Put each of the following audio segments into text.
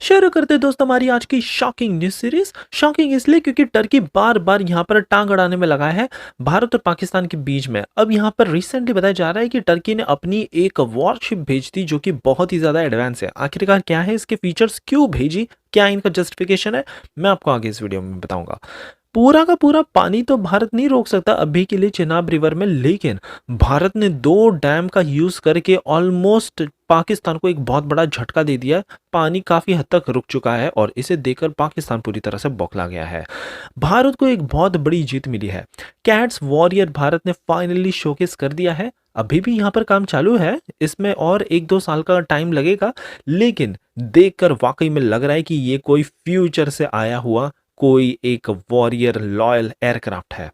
शुरू करते हैं दोस्तों हमारी आज की शॉकिंग न्यूज सीरीज। शॉकिंग इसलिए क्योंकि टर्की बार बार यहाँ पर टांग अड़ाने में लगा है भारत और पाकिस्तान के बीच में। अब यहाँ पर रिसेंटली बताया जा रहा है कि टर्की ने अपनी एक वॉरशिप भेज दी जो कि बहुत ही ज्यादा एडवांस है। आखिरकार क्या है, इसके फीचर्स क्यों भेजी, क्या इनका जस्टिफिकेशन है, मैं आपको आगे इस वीडियो में बताऊंगा। पूरा का पूरा पानी तो भारत नहीं रोक सकता अभी के लिए चिनाब रिवर में, लेकिन भारत ने 2 डैम का यूज करके ऑलमोस्ट पाकिस्तान को एक बहुत बड़ा झटका दे दिया है। पानी काफी हद तक रुक चुका है और इसे देखकर पाकिस्तान पूरी तरह से बौखला गया है। भारत को एक बहुत बड़ी जीत मिली है। कैट्स वॉरियर भारत ने फाइनली शोकेस कर दिया है। अभी भी यहाँ पर काम चालू है, इसमें और 1-2 साल का टाइम लगेगा, लेकिन देखकर वाकई में लग रहा है कि ये कोई फ्यूचर से आया हुआ कोई एक वॉरियर लॉयल एयरक्राफ्ट है।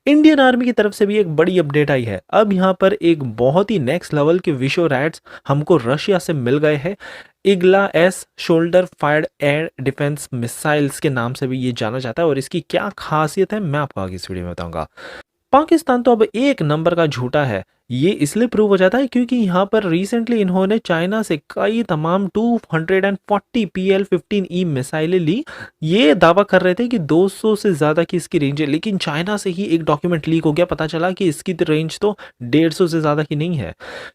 इंडियन आर्मी की तरफ से भी एक बड़ी अपडेट आई है। अब यहाँ पर एक बहुत ही नेक्स्ट लेवल के विशो रैट्स हमको रशिया से मिल गए हैं। Igla S shoulder fired air defence missiles के नाम से भी ये जाना जाता है और इसकी क्या खासियत है मैं आपको आगे इस वीडियो में बताऊंगा। पाकिस्तान तो अब एक नंबर का झूठा है। ये इसलिए प्रूव हो जाता है क्योंकि यहाँ पर रिसेंटली इन्होंने चाइना से कई तमाम 240 PL-15E मिसाइलें ली। ये दावा कर रहे थे कि 200 से ज़्यादा की इसकी रेंज है, लेकिन चाइना से ही एक डॉक्यूमेंट लीक हो गया, पता चला कि इसकी रेंज तो 150 से ज़्यादा की नहीं है।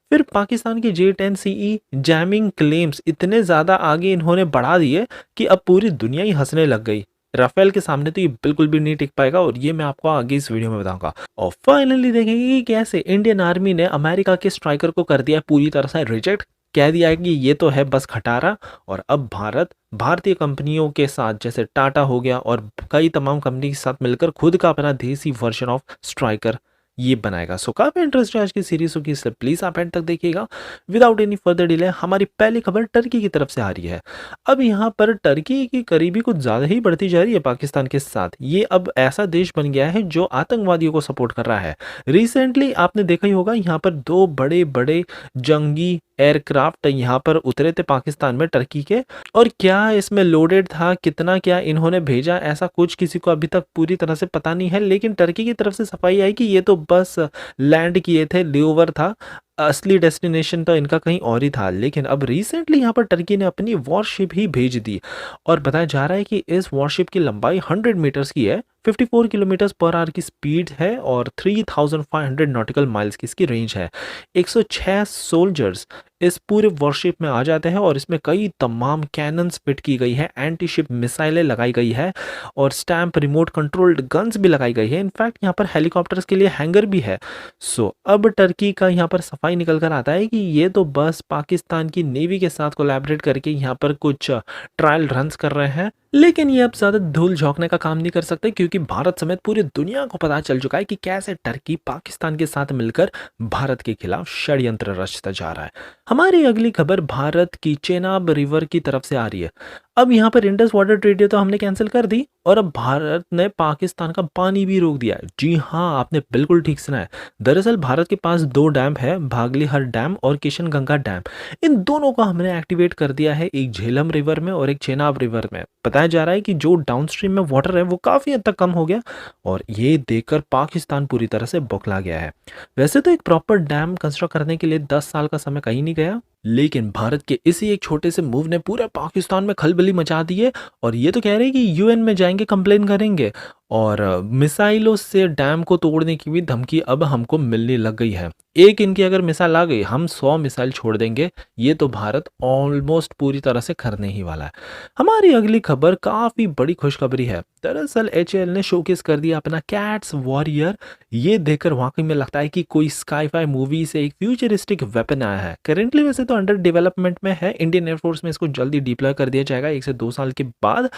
फिर पाकिस्तान के J-10CE जैमिंग क्लेम्स इतने ज़्यादा आगे इन्होंने बढ़ा दिए कि अब पूरी दुनिया ही हंसने लग गई। राफेल के सामने तो ये बिल्कुल भी नहीं टिक पाएगा और ये मैं आपको आगे इस वीडियो में बताऊंगा। और फाइनली देखेंगे कि कैसे इंडियन आर्मी ने अमेरिका के स्ट्राइकर को कर दिया पूरी तरह से रिजेक्ट। कह दिया है कि ये तो है बस खटारा, और अब भारत भारतीय कंपनियों के साथ जैसे टाटा हो गया और कई तमाम कंपनी के साथ मिलकर खुद का अपना देसी वर्जन ऑफ स्ट्राइकर ये बनाएगा। सो काफी इंटरेस्ट है आज की सीरीज होगी, इसलिए प्लीज आप एंड तक देखिएगा। विदाउट एनी फर्दर डिले हमारी पहली खबर टर्की की तरफ से आ रही है। अब यहाँ पर टर्की की करीबी कुछ ज्यादा ही बढ़ती जा रही है पाकिस्तान के साथ। ये अब ऐसा देश बन गया है जो आतंकवादियों को सपोर्ट कर रहा है। रिसेंटली आपने देखा ही होगा, यहाँ पर 2 बड़े बड़े जंगी एयरक्राफ्ट यहाँ पर उतरे थे पाकिस्तान में टर्की के। और क्या इसमें लोडेड था, कितना क्या इन्होंने भेजा, ऐसा कुछ किसी को अभी तक पूरी तरह से पता नहीं है, लेकिन टर्की की तरफ से सफाई आई कि ये तो बस लैंड किए थे, लेओवर था, असली डेस्टिनेशन तो इनका कहीं और ही था। लेकिन अब रिसेंटली यहाँ पर टर्की ने अपनी वॉरशिप ही भेज दी और बताया जा रहा है कि इस वॉरशिप की लंबाई 100 मीटर्स की है, 54 किलोमीटर पर आवर की स्पीड है और 3500 नॉटिकल माइल्स की इसकी रेंज है। 106 सोल्जर्स इस पूरे वॉरशिप में आ जाते हैं और इसमें कई तमाम कैनन्स फिट की गई है, एंटी शिप मिसाइलें लगाई गई है और स्टैम्प रिमोट कंट्रोल्ड गन्स भी लगाई गई है। इनफैक्ट यहाँ पर हेलीकॉप्टर्स के लिए हैंगर भी है। सो अब टर्की का यहाँ पर सफाई निकल कर आता है कि ये तो बस पाकिस्तान की नेवी के साथ कोलैबोरेट करके यहाँ पर कुछ ट्रायल रन्स कर रहे हैं, लेकिन ये अब ज्यादा धूल झोंकने का काम नहीं कर सकते क्योंकि भारत समेत पूरी दुनिया को पता चल चुका है कि कैसे टर्की पाकिस्तान के साथ मिलकर भारत के खिलाफ षड्यंत्र रचता जा रहा है। हमारी अगली खबर भारत की चेनाब रिवर की तरफ से आ रही है। अब यहाँ पर इंडस वाटर ट्रीटी तो हमने कैंसिल कर दी और अब भारत ने पाकिस्तान का पानी भी रोक दिया है। जी हाँ, आपने बिल्कुल ठीक सुना है। दरअसल भारत के पास 2 डैम है, भागलीहर डैम और किशनगंगा डैम। इन दोनों को हमने एक्टिवेट कर दिया है, एक झेलम रिवर में और एक चेनाब रिवर में। बताया जा रहा है कि जो डाउनस्ट्रीम में वाटर है वो काफी हद तक कम हो गया और ये देखकर पाकिस्तान पूरी तरह से बौखला गया है। वैसे तो एक प्रॉपर डैम कंस्ट्रक्ट करने के लिए 10 साल का समय कहीं नहीं गया, लेकिन भारत के इसी एक छोटे से मूव ने पूरा पाकिस्तान में खलबली मचा दी है और ये तो कह रहे हैं कि यूएन में जाएंगे, कंप्लेन करेंगे और मिसाइलों से डैम को तोड़ने की भी धमकी अब हमको मिलने लग गई है। एक इनकी अगर मिसाइल आ गई, हम 100 मिसाइल छोड़ देंगे। ये तो भारत ऑलमोस्ट पूरी तरह से करने ही वाला है। हमारी अगली खबर काफी बड़ी खुशखबरी है। दरअसल HAL ने शोकेस कर दिया अपना कैट्स वॉरियर। ये देखकर वाकई में लगता है कि कोई स्काईफाई मूवी से एक फ्यूचरिस्टिक वेपन आया है। करेंटली वैसे तो अंडर डेवलपमेंट में है, इंडियन एयरफोर्स में इसको जल्दी डिप्लॉय कर दिया जाएगा 1 से 2 साल के बाद।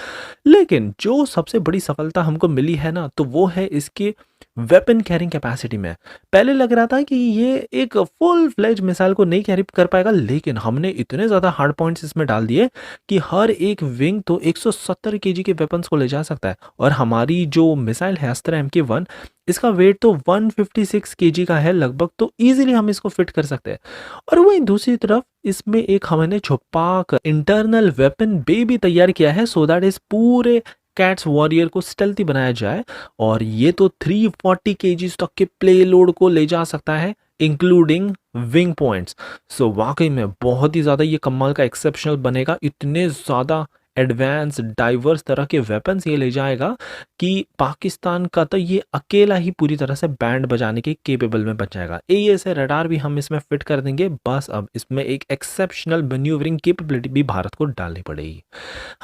लेकिन जो सबसे बड़ी सफलता हमको मिली है ना, तो वो है इसके वेपन कैरिंग कैपेसिटी में। पहले लग रहा था कि ये एक फुल फ्लेज मिसाइल को नहीं कैरी कर पाएगा, लेकिन हमने इतने ज़्यादा हार्ड पॉइंट्स इसमें डाल दिए कि हर एक विंग तो 170 केजी के वेपन्स को ले जा सकता है। और हमारी जो मिसाइल है अस्त्र MK1, इसका वेट तो 156 केजी का है लगभग, तो इजीली हम इसको फिट कर सकते हैं। और वहीं दूसरी तरफ इसमें एक हमने छुपा इंटरनल वेपन बे भी तैयार किया है सो दैट इस पूरे कैट्स वॉरियर को स्टेल्थी बनाया जाए और ये तो 340 केजीज तक के प्ले लोड को ले जा सकता है इंक्लूडिंग विंग पॉइंट्स। सो वाकई में बहुत ही ज़्यादा ये कमाल का एक्सेप्शनल बनेगा। इतने ज़्यादा एडवांस डाइवर्स तरह के वेपन्स ये ले जाएगा कि पाकिस्तान का तो ये अकेला ही पूरी तरह से बैंड बजाने के केपेबल में बन जाएगा। AESA रडार भी हम इसमें फिट कर देंगे, बस अब इसमें एक एक्सेप्शनल मैन्यूवरिंग कैपेबिलिटी भी भारत को डालनी पड़ेगी।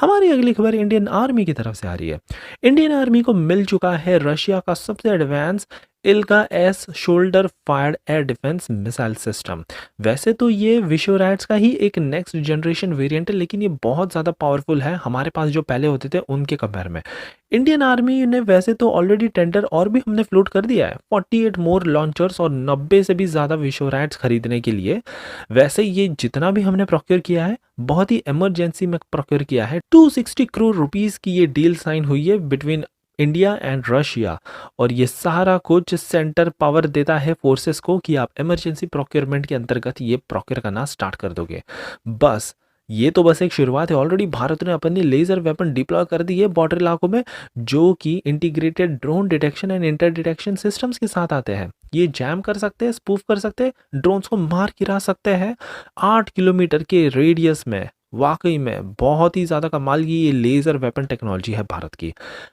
हमारी अगली खबर इंडियन आर्मी की तरफ से आ रही है। इंडियन आर्मी को मिल चुका है रशिया का सबसे एडवांस इल्का S shoulder fired air defence missile system. वैसे तो ये विशोरैट्स का ही एक नेक्स्ट जनरेशन वेरिएंट है, लेकिन ये बहुत ज़्यादा पावरफुल है हमारे पास जो पहले होते थे उनके कंपेयर में। इंडियन आर्मी ने वैसे तो ऑलरेडी टेंडर और भी हमने फ्लोट कर दिया है 48 मोर लॉन्चर्स और 90 से भी ज़्यादा विशोरैट्स खरीदने के लिए। वैसे ये जितना भी हमने प्रोक्योर किया है बहुत ही इमरजेंसी में प्रोक्योर किया है। 260 करोड़ रुपीस की ये डील साइन हुई है बिटवीन इंडिया एंड रशिया, और ये सारा कुछ सेंटर पावर देता है फोर्सेस को कि आप इमरजेंसी प्रोक्योरमेंट के अंतर्गत ये प्रोक्योर करना स्टार्ट कर दोगे। बस ये तो बस एक शुरुआत है। ऑलरेडी भारत ने अपनी लेजर वेपन डिप्लॉय कर दी है बॉर्डर इलाकों में, जो कि integrated drone detection and inter detection systems के साथ आते हैं। ये जैम कर सकते हैं, स्पूफ कर सकते हैं, ड्रोन्स को मार गिरा सकते हैं 8 किलोमीटर के रेडियस में। वाकई में बहुत ही ज़्यादा कमाल की ये लेज़र वेपन टेक्नोलॉजी है भारत की।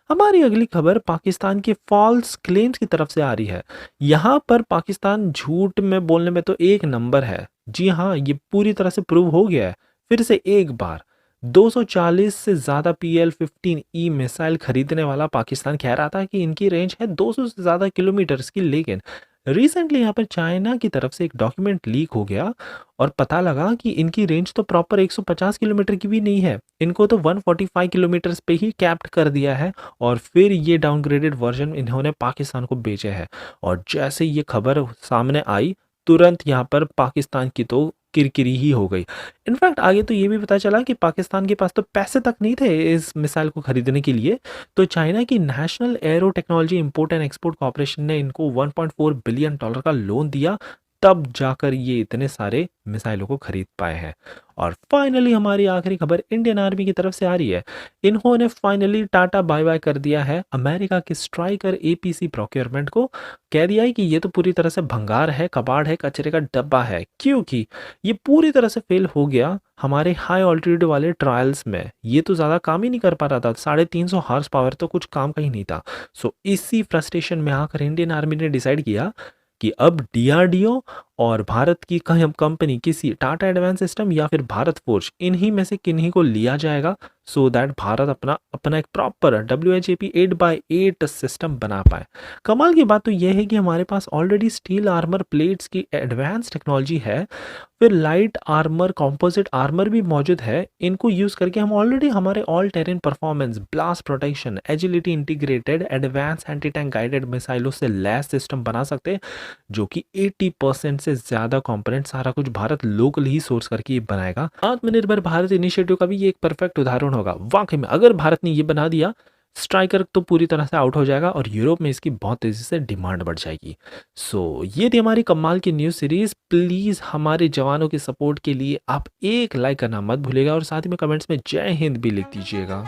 हमारी अगली खबर पाकिस्तान के फॉल्स क्लेम्स की तरफ से आ रही है। यहाँ पर पाकिस्तान झूठ में बोलने में तो एक नंबर है। जी हाँ, ये पूरी तरह से प्रूव हो गया है। फिर से एक बार 240 से ज़्यादा PL-15E मिसाइल खरीदने वाला पाकिस्तान कह रहा था कि इनकी रेंज है 200 से ज़्यादा किलोमीटर्स की, लेकिन रिसेंटली यहाँ पर चाइना की तरफ से एक डॉक्यूमेंट लीक हो गया और पता लगा कि इनकी रेंज तो प्रॉपर 150 किलोमीटर की भी नहीं है। इनको तो 145 किलोमीटर्स पे ही कैप्ट कर दिया है और फिर ये डाउनग्रेडेड वर्जन इन्होंने पाकिस्तान को बेचे हैं। और जैसे ये खबर सामने आई तुरंत यहाँ पर पाकिस्तान की तो किरकिरी ही हो गई। इनफैक्ट आगे तो ये भी पता चला कि पाकिस्तान के पास तो पैसे तक नहीं थे इस मिसाइल को खरीदने के लिए, तो चाइना की national arrow technology import and export corporation ने इनको $1.4 बिलियन का लोन दिया, तब जाकर ये इतने सारे मिसाइलों को खरीद पाए हैं। और फाइनली हमारी आखिरी खबर इंडियन आर्मी की तरफ से आ रही है। इन्होंने फाइनली टाटा बाय बाय कर दिया है अमेरिका के स्ट्राइकर APC प्रोक्योरमेंट को। कह दिया है कि ये तो पूरी तरह से भंगार है, कबाड़ है, कचरे का डब्बा है, क्योंकि ये पूरी तरह से फेल हो गया हमारे हाई ऑल्टीट्यूड वाले ट्रायल्स में। ये तो ज़्यादा काम ही नहीं कर पा रहा था, 350 हॉर्स पावर तो कुछ काम का ही नहीं था। सो इसी फ्रस्ट्रेशन में आकर इंडियन आर्मी ने डिसाइड किया कि अब DRDO और भारत की कंपनी किसी टाटा एडवांस सिस्टम या फिर भारत फोर्ज इन्हीं में से किन्हीं को लिया जाएगा, सो दैट भारत अपना एक प्रॉपर WHAP 8x8 सिस्टम बना पाए। कमाल की बात तो यह है कि हमारे पास ऑलरेडी स्टील आर्मर प्लेट्स की एडवांस टेक्नोलॉजी है, फिर लाइट आर्मर कंपोजिट आर्मर भी मौजूद है। इनको यूज़ करके हम ऑलरेडी हमारे all terrain performance, blast protection, agility integrated advance anti tank guided मिसाइलों से लैस सिस्टम बना सकते हैं, जो कि 80% से ज़्यादा कंपोनेंट सारा कुछ भारत लोकल ही सोर्स करके बनाएगा। आत्मनिर्भर भारत इनिशिएटिव का भी ये एक परफेक्ट उदाहरण होगा। वाकई में अगर भारत ने ये बना दिया, स्ट्राइकर तो पूरी तरह से आउट हो जाएगा और यूरोप में इसकी बहुत तेज़ी से डिमांड बढ़ जाएगी। सो ये थी हमारी कमाल की न्यूज़ सीरीज़। प्लीज़ हमारे जवानों के सपोर्ट के लिए आप एक लाइक करना मत भूलिएगा और साथ ही में कमेंट्स में जय हिंद भी लिख दीजिएगा।